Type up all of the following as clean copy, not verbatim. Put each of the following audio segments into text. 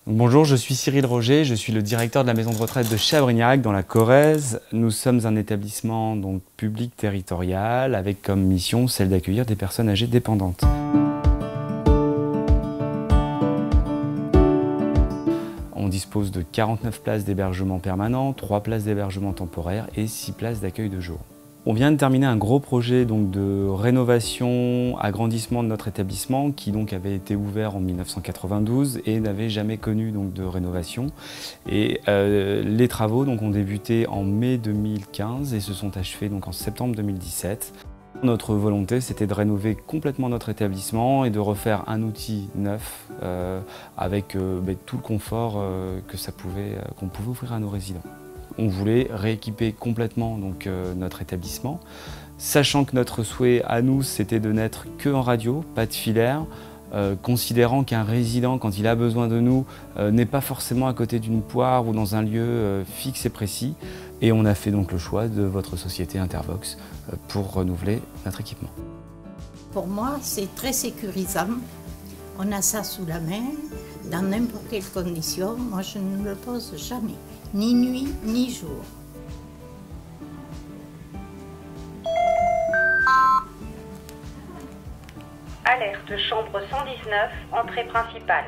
Bonjour, je suis Cyril Roger, je suis le directeur de la maison de retraite de Chabrignac dans la Corrèze. Nous sommes un établissement public territorial avec comme mission celle d'accueillir des personnes âgées dépendantes. On dispose de 49 places d'hébergement permanent, 3 places d'hébergement temporaire et 6 places d'accueil de jour. On vient de terminer un gros projet de rénovation, agrandissement de notre établissement qui avait été ouvert en 1992 et n'avait jamais connu de rénovation. Et les travaux ont débuté en mai 2015 et se sont achevés en septembre 2017. Notre volonté, c'était de rénover complètement notre établissement et de refaire un outil neuf avec tout le confort qu'on pouvait offrir à nos résidents. On voulait rééquiper complètement notre établissement, sachant que notre souhait à nous, c'était de n'être que en radio, pas de filaire, considérant qu'un résident, quand il a besoin de nous, n'est pas forcément à côté d'une poire ou dans un lieu fixe et précis. Et on a fait le choix de votre société Intervox pour renouveler notre équipement. Pour moi, c'est très sécurisant. On a ça sous la main, dans n'importe quelle condition. Moi, je ne le pose jamais, ni nuit, ni jour. Alerte chambre 119, entrée principale.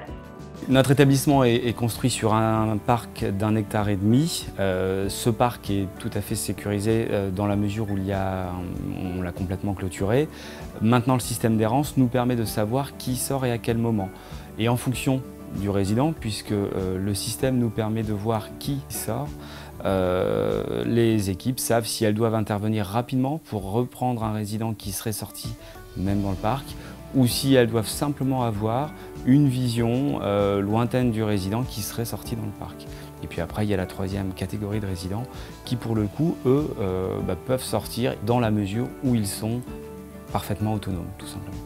Notre établissement est construit sur un parc d'1,5 hectare. Ce parc est tout à fait sécurisé dans la mesure où on l'a complètement clôturé. Maintenant, le système d'errance nous permet de savoir qui sort et à quel moment. Et en fonction du résident, puisque le système nous permet de voir qui sort, les équipes savent si elles doivent intervenir rapidement pour reprendre un résident qui serait sorti même dans le parc, ou si elles doivent simplement avoir une vision lointaine du résident qui serait sorti dans le parc. Et puis après, il y a la troisième catégorie de résidents qui, pour le coup, eux, peuvent sortir dans la mesure où ils sont parfaitement autonomes, tout simplement.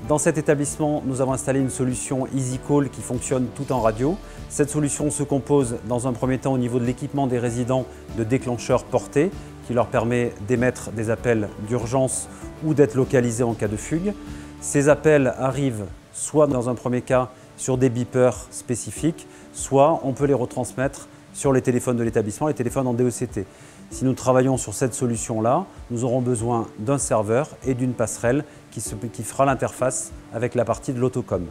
Dans cet établissement, nous avons installé une solution EasyCall qui fonctionne tout en radio. Cette solution se compose dans un premier temps au niveau de l'équipement des résidents de déclencheurs portés qui leur permet d'émettre des appels d'urgence ou d'être localisés en cas de fugue. Ces appels arrivent soit dans un premier cas sur des beepers spécifiques, soit on peut les retransmettre sur les téléphones de l'établissement, les téléphones en DECT. Si nous travaillons sur cette solution-là, nous aurons besoin d'un serveur et d'une passerelle qui fera l'interface avec la partie de l'autocom.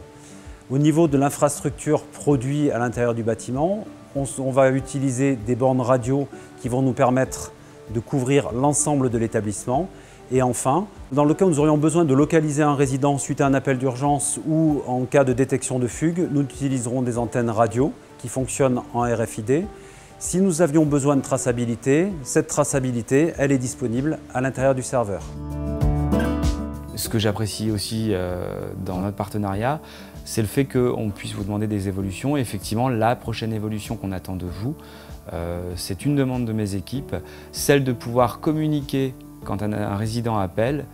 Au niveau de l'infrastructure produit à l'intérieur du bâtiment, on va utiliser des bornes radio qui vont nous permettre de couvrir l'ensemble de l'établissement. Et enfin, dans le cas où nous aurions besoin de localiser un résident suite à un appel d'urgence ou en cas de détection de fugue, nous utiliserons des antennes radio qui fonctionnent en RFID. Si nous avions besoin de traçabilité, cette traçabilité, elle est disponible à l'intérieur du serveur. Ce que j'apprécie aussi dans notre partenariat, c'est le fait qu'on puisse vous demander des évolutions. Et effectivement, la prochaine évolution qu'on attend de vous, c'est une demande de mes équipes, celle de pouvoir communiquer quand un résident appelle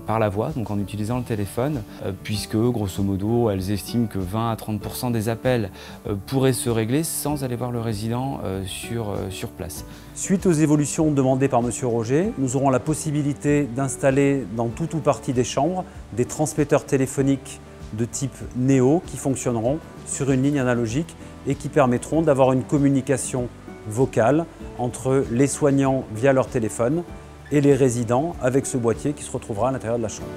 par la voix, donc en utilisant le téléphone, puisque grosso modo, elles estiment que 20 à 30% des appels pourraient se régler sans aller voir le résident sur place. Suite aux évolutions demandées par M. Roger, nous aurons la possibilité d'installer dans tout ou partie des chambres des transmetteurs téléphoniques de type Néo qui fonctionneront sur une ligne analogique et qui permettront d'avoir une communication vocale entre les soignants via leur téléphone et les résidents avec ce boîtier qui se retrouvera à l'intérieur de la chambre.